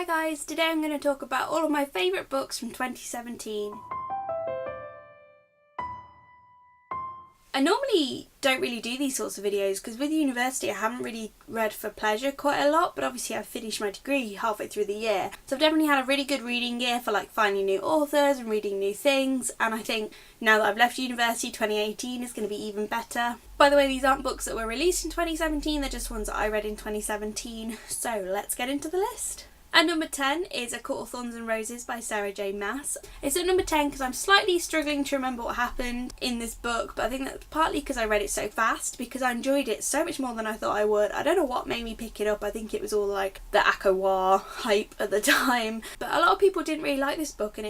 Hi guys, today I'm going to talk about all of my favourite books from 2017. I normally don't really do these sorts of videos because with university I haven't really read for pleasure quite a lot, but obviously I've finished my degree halfway through the year. So I've definitely had a really good reading year for like finding new authors and reading new things, and I think now that I've left university, 2018 is going to be even better. By the way, these aren't books that were released in 2017, they're just ones that I read in 2017, so let's get into the list. At number 10 is A Court of Thorns and Roses by Sarah J. Maas. It's at number 10 because I'm slightly struggling to remember what happened in this book, but I think that's partly because I read it so fast, because I enjoyed it so much more than I thought I would. I don't know what made me pick it up. I think it was all like the Akawar hype at the time. But a lot of people didn't really like this book, and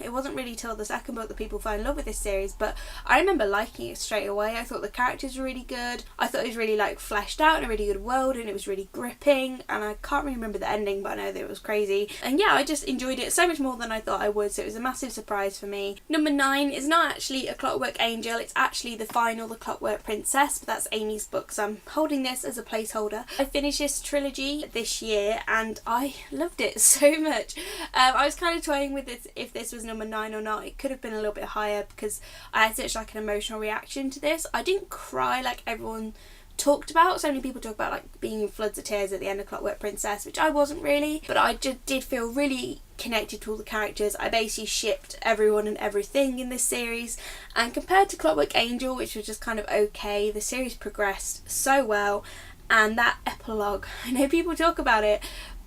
it wasn't really till the second book that people fell in love with this series, but I remember liking it straight away. I thought the characters were really good. I thought it was really like fleshed out in a really good world, and it was really gripping, and I can't really remember the ending, but I know that it was crazy. And yeah, I just enjoyed it so much more than I thought I would, so it was a massive surprise for me. Number 9 is not actually A Clockwork Angel, it's actually the final The Clockwork Princess, but that's Amy's book, so I'm holding this as a placeholder. I finished this trilogy this year and I loved it so much. I was kind of toying with this, if this was number 9 or not. It could have been a little bit higher because I had such like an emotional reaction to this. I didn't cry like everyone talked about. So many people talk about like being in floods of tears at the end of Clockwork Princess, which I wasn't really, but I just did feel really connected to all the characters. I basically shipped everyone and everything in this series, and compared to Clockwork Angel, which was just kind of okay, the series progressed so well. And that epilogue, I know people talk about it,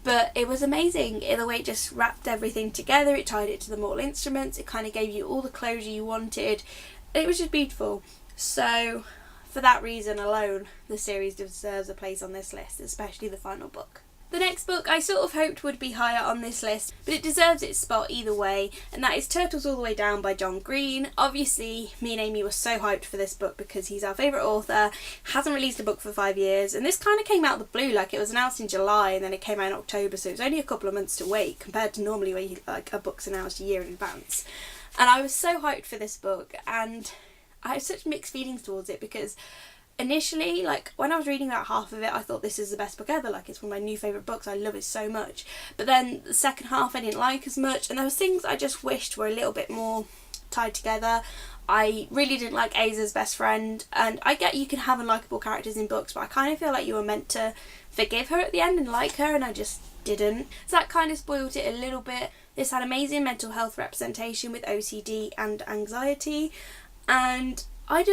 but it was amazing. In the way it just wrapped everything together, it tied it to the Mortal Instruments, it kind of gave you all the closure you wanted. It was just beautiful. So for that reason alone, the series deserves a place on this list, especially the final book. The next book I sort of hoped would be higher on this list, but it deserves its spot either way, and that is Turtles All the Way Down by John Green. Obviously, me and Amy were so hyped for this book because he's our favourite author, hasn't released a book for 5 years, and this kind of came out of the blue. Like, it was announced in July and then it came out in October, so it was only a couple of months to wait compared to normally where like a book's announced a year in advance. And I was so hyped for this book, and I have such mixed feelings towards it because initially, like, when I was reading about half of it, I thought this is the best book ever, like, it's one of my new favourite books, I love it so much. But then the second half I didn't like as much, and there was things I just wished were a little bit more tied together. I really didn't like Aza's best friend, and I get you can have unlikable characters in books, but I kind of feel like you were meant to forgive her at the end and like her, and I just didn't. So that kind of spoiled it a little bit. This had amazing mental health representation with OCD and anxiety, and I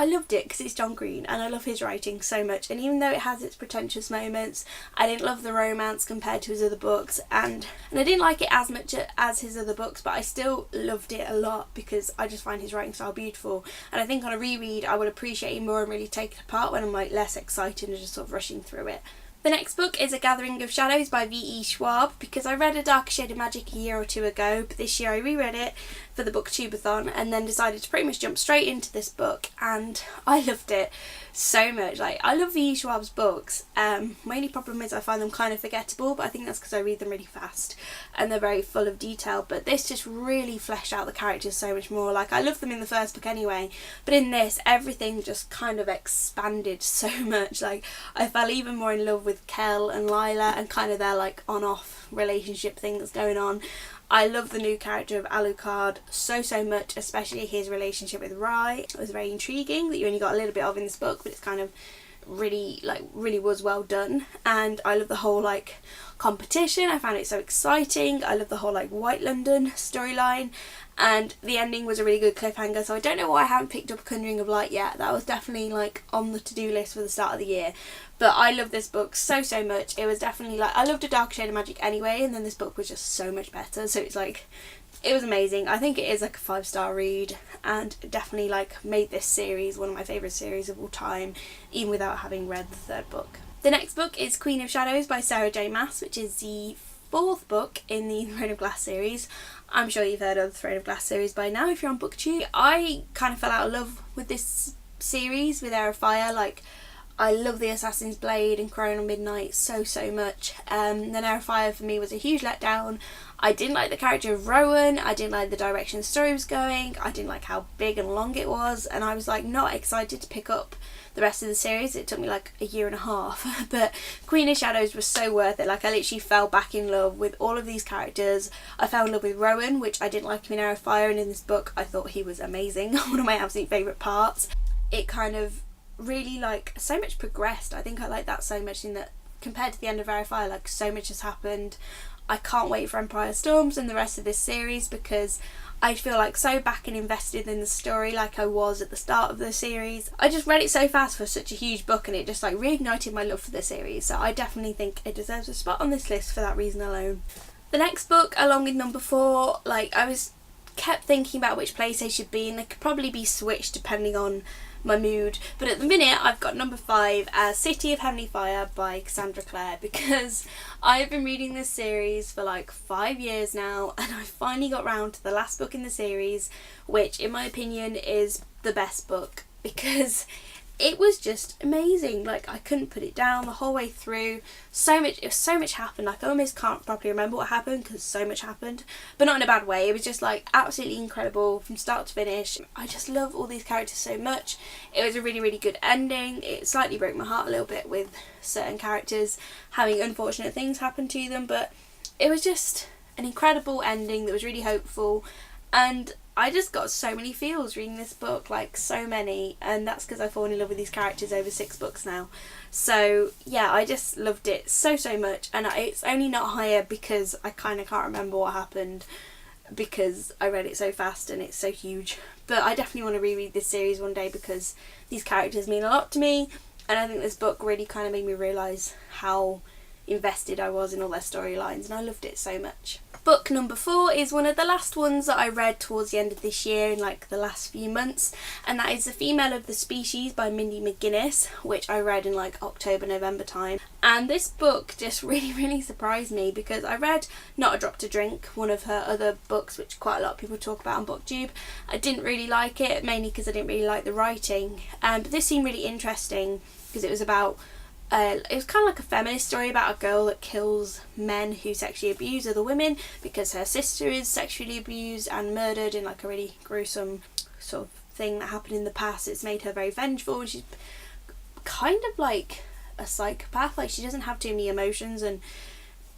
loved it because it's John Green and I love his writing so much, and even though it has its pretentious moments, I didn't love the romance compared to his other books, and I didn't like it as much as his other books, but I still loved it a lot because I just find his writing style beautiful, and I think on a reread I would appreciate it more and really take it apart when I'm like less excited and just sort of rushing through it. The next book is A Gathering of Shadows by V.E. Schwab, because I read A Darker Shade of Magic a year or two ago, but this year I reread it for the Booktubeathon and then decided to pretty much jump straight into this book, and I loved it so much. Like, I love V.E. Schwab's books. My only problem is I find them kind of forgettable, but I think that's because I read them really fast and they're very full of detail, but this just really fleshed out the characters so much more. Like, I loved them in the first book anyway, but in this everything just kind of expanded so much. Like, I fell even more in love with Kel and Lila and kind of their like on-off relationship thing that's going on. I love the new character of Alucard so much, especially his relationship with Rye. It was very intriguing that you only got a little bit of in this book, but it's kind of really was well done. And I love the whole like competition. I found it so exciting. I love the whole like White London storyline, and the ending was a really good cliffhanger, so I don't know why I haven't picked up Conjuring of Light yet. That was definitely like on the to-do list for the start of the year. But I love this book so much. It was definitely like, I loved A Dark Shade of Magic anyway, and then this book was just so much better, so it's like, it was amazing. I think it is like a 5-star read, and definitely like made this series one of my favourite series of all time, even without having read the third book. The next book is Queen of Shadows by Sarah J. Maas, which is the 4th book in the Throne of Glass series. I'm sure you've heard of the Throne of Glass series by now if you're on BookTube. I kind of fell out of love with this series with Heir of Fire. Like, I love the Assassin's Blade and Crown on Midnight so much. Then Air of Fire for me was a huge letdown. I didn't like the character of Rowan, I didn't like the direction the story was going, I didn't like how big and long it was, and I was like not excited to pick up the rest of the series. It took me like a year and a half. But Queen of Shadows was so worth it. Like, I literally fell back in love with all of these characters. I fell in love with Rowan, which I didn't like him in Air of Fire, and in this book I thought he was amazing. One of my absolute favourite parts. It kind of really, like, so much progressed. I think I like that so much, in that compared to the end of Air of Fire, like, so much has happened. I can't wait for Empire Storms and the rest of this series, because I feel like so back and invested in the story like I was at the start of the series. I just read it so fast for such a huge book, and it just like reignited my love for the series, so I definitely think it deserves a spot on this list for that reason alone. The next book, along with number 4, like, I kept thinking about which place they should be, and they could probably be switched depending on my mood, but at the minute I've got number 5 as City of Heavenly Fire by Cassandra Clare, because I've been reading this series for like 5 years now, and I finally got round to the last book in the series, which in my opinion is the best book, because it was just amazing. Like, I couldn't put it down the whole way through. So much happened. Like, I almost can't properly remember what happened because so much happened, but not in a bad way. It was just like absolutely incredible from start to finish. I just love all these characters so much. It was a really good ending. It slightly broke my heart a little bit with certain characters having unfortunate things happen to them, but it was just an incredible ending that was really hopeful, and I just got so many feels reading this book, like so many, and that's because I've fallen in love with these characters over 6 books now. So yeah, I just loved it so much, and it's only not higher because I kind of can't remember what happened because I read it so fast and it's so huge. But I definitely want to reread this series one day because these characters mean a lot to me, and I think this book really kind of made me realise how invested I was in all their storylines, and I loved it so much. Book number 4 is one of the last ones that I read towards the end of this year, in like the last few months, and that is The Female of the Species by Mindy McGinniss, which I read in like October, November time. And this book just really surprised me, because I read Not a Drop to Drink, one of her other books which quite a lot of people talk about on BookTube. I didn't really like it, mainly because I didn't really like the writing, but this seemed really interesting because it was about it was kind of like a feminist story about a girl that kills men who sexually abuse other women because her sister is sexually abused and murdered in like a really gruesome sort of thing that happened in the past. It's made her very vengeful, and she's kind of like a psychopath. Like, she doesn't have too many emotions, and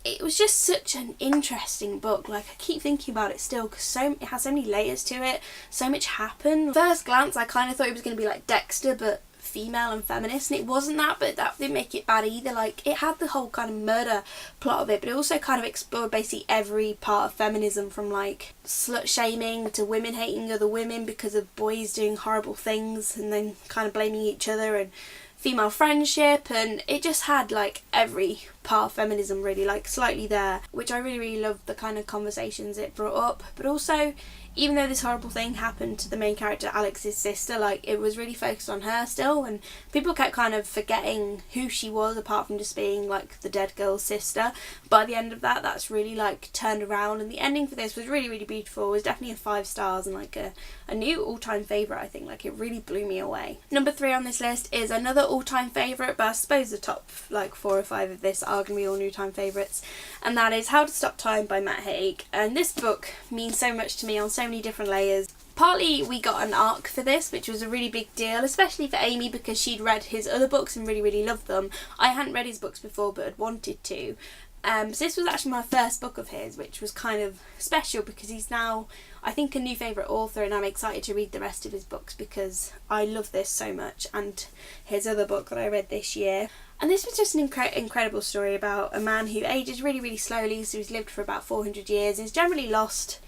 it was just such an interesting book. Like, I keep thinking about it still because it has so many layers to it. So much happened. First glance, I kind of thought it was going to be like Dexter, but female and feminist, and it wasn't that, but that didn't make it bad either. Like, it had the whole kind of murder plot of it, but it also kind of explored basically every part of feminism, from like slut shaming to women hating other women because of boys doing horrible things and then kind of blaming each other, and female friendship, and it just had like every part of feminism really like slightly there, which I really loved the kind of conversations it brought up. But also, even though this horrible thing happened to the main character, Alex's sister, like, it was really focused on her still, and people kept kind of forgetting who she was apart from just being like the dead girl's sister. By the end of that, that's really like turned around, and the ending for this was really beautiful. It was definitely a 5 stars and like a new all-time favourite, I think. Like, it really blew me away. Number 3 on this list is another all-time favourite, but I suppose the top like 4 or 5 of this are going to be all new-time favourites, and that is How to Stop Time by Matt Haig. And this book means so much to me on so many different layers. Partly we got an arc for this, which was a really big deal, especially for Amy, because she'd read his other books and really loved them. I hadn't read his books before but had wanted to. So this was actually my first book of his, which was kind of special because he's now, I think, a new favourite author, and I'm excited to read the rest of his books because I love this so much, and his other book that I read this year. And this was just an incredible story about a man who ages really slowly, so he's lived for about 400 years, and he's generally lost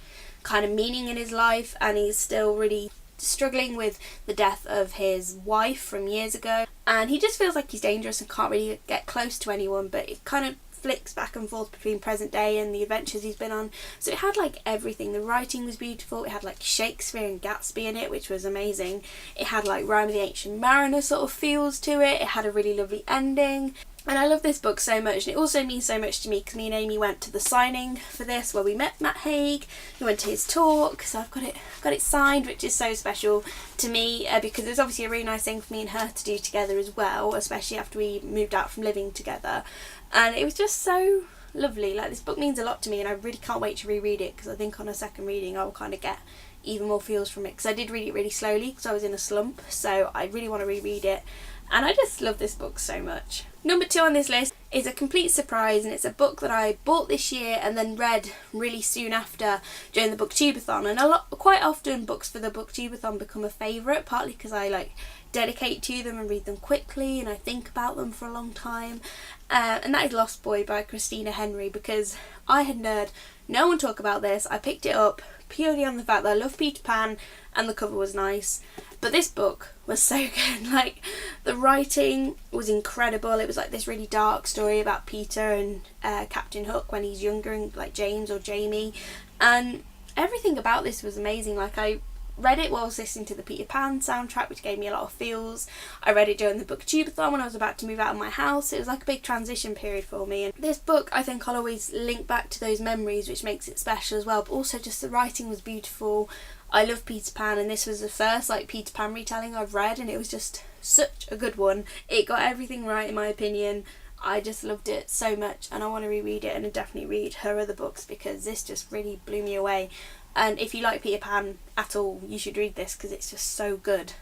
kind of meaning in his life, and he's still really struggling with the death of his wife from years ago, and he just feels like he's dangerous and can't really get close to anyone, but it kind of flicks back and forth between present day and the adventures he's been on. So it had like everything. The writing was beautiful. It had like Shakespeare and Gatsby in it, which was amazing. It had like Rime of the Ancient Mariner sort of feels to it. It had a really lovely ending. And I love this book so much, and it also means so much to me because me and Amy went to the signing for this where we met Matt Haig. We went to his talk, so I've got it signed, which is so special to me because it's obviously a really nice thing for me and her to do together as well, especially after we moved out from living together. And it was just so lovely. Like, this book means a lot to me, and I really can't wait to reread it because I think on a second reading I will kind of get even more feels from it, because I did read it really slowly because I was in a slump, so I really want to reread it. And I just love this book so much. Number 2 on this list is a complete surprise, and it's a book that I bought this year and then read really soon after during the booktubeathon. And quite often books for the booktubeathon become a favourite, partly because I dedicate to them and read them quickly and I think about them for a long time. And that is Lost Boy by Christina Henry, because I had heard no one talk about this. I picked it up purely on the fact that I love Peter Pan and the cover was nice. But this book was so good. Like, the writing was incredible. It was like this really dark story about Peter and Captain Hook when he's younger, and like James or Jamie. And everything about this was amazing. Like, I read it while I was listening to the Peter Pan soundtrack, which gave me a lot of feels. I read it during the booktubeathon when I was about to move out of my house. It was like a big transition period for me. And this book, I think I'll always link back to those memories, which makes it special as well. But also just the writing was beautiful. I love Peter Pan, and this was the first Peter Pan retelling I've read, and it was just such a good one. It got everything right in my opinion. I just loved it so much, and I want to reread it and definitely read her other books because this just really blew me away. And if you like Peter Pan at all, you should read this because it's just so good.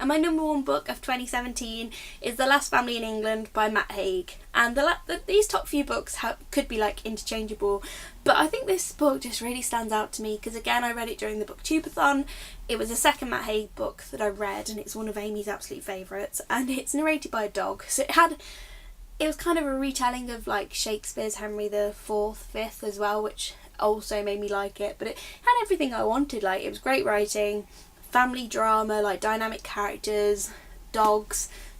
And my number 1 book of 2017 is The Last Family in England by Matt Haig. And these top few books could be interchangeable, but I think this book just really stands out to me because, again, I read it during the booktubeathon. It was the second Matt Haig book that I read, and it's one of Amy's absolute favourites, and it's narrated by a dog. So it was kind of a retelling of Shakespeare's Henry IV, V as well, which also made me like it. But it had everything I wanted. It was great writing, family drama, dynamic characters, dog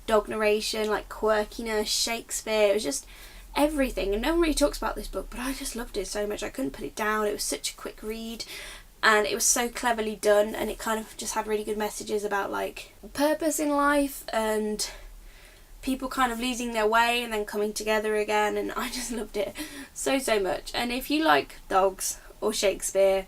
narration, quirkiness, Shakespeare. It was just everything, and no one really talks about this book, but I just loved it so much. I couldn't put it down. It was such a quick read, and it was so cleverly done, and it kind of just had really good messages about purpose in life and people kind of losing their way and then coming together again, and I just loved it so much. And if you like dogs or Shakespeare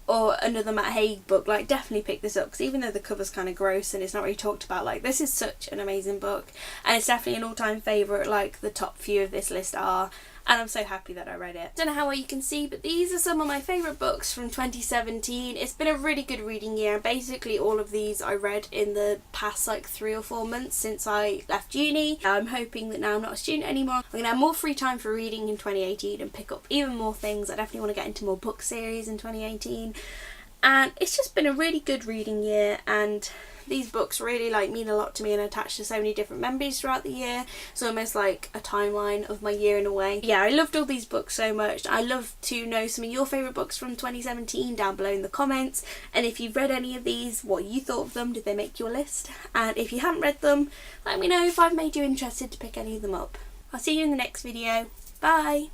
or another Matt Haig book, definitely pick this up, because even though the cover's kind of gross and it's not really talked about, this is such an amazing book, and it's definitely an all-time favourite, the top few of this list are, and I'm so happy that I read it. Don't know how well you can see, but these are some of my favourite books from 2017. It's been a really good reading year, and basically all of these I read in the past 3 or 4 months since I left uni. I'm hoping that now I'm not a student anymore, I'm going to have more free time for reading in 2018 and pick up even more things. I definitely want to get into more book series in 2018, and it's just been a really good reading year, and these books really mean a lot to me and attach to so many different memories throughout the year. It's almost like a timeline of my year in a way. Yeah, I loved all these books so much. I love to know some of your favourite books from 2017 down below in the comments, and if you've read any of these, what you thought of them. Did they make your list? And if you haven't read them, let me know if I've made you interested to pick any of them up. I'll see you in the next video. Bye!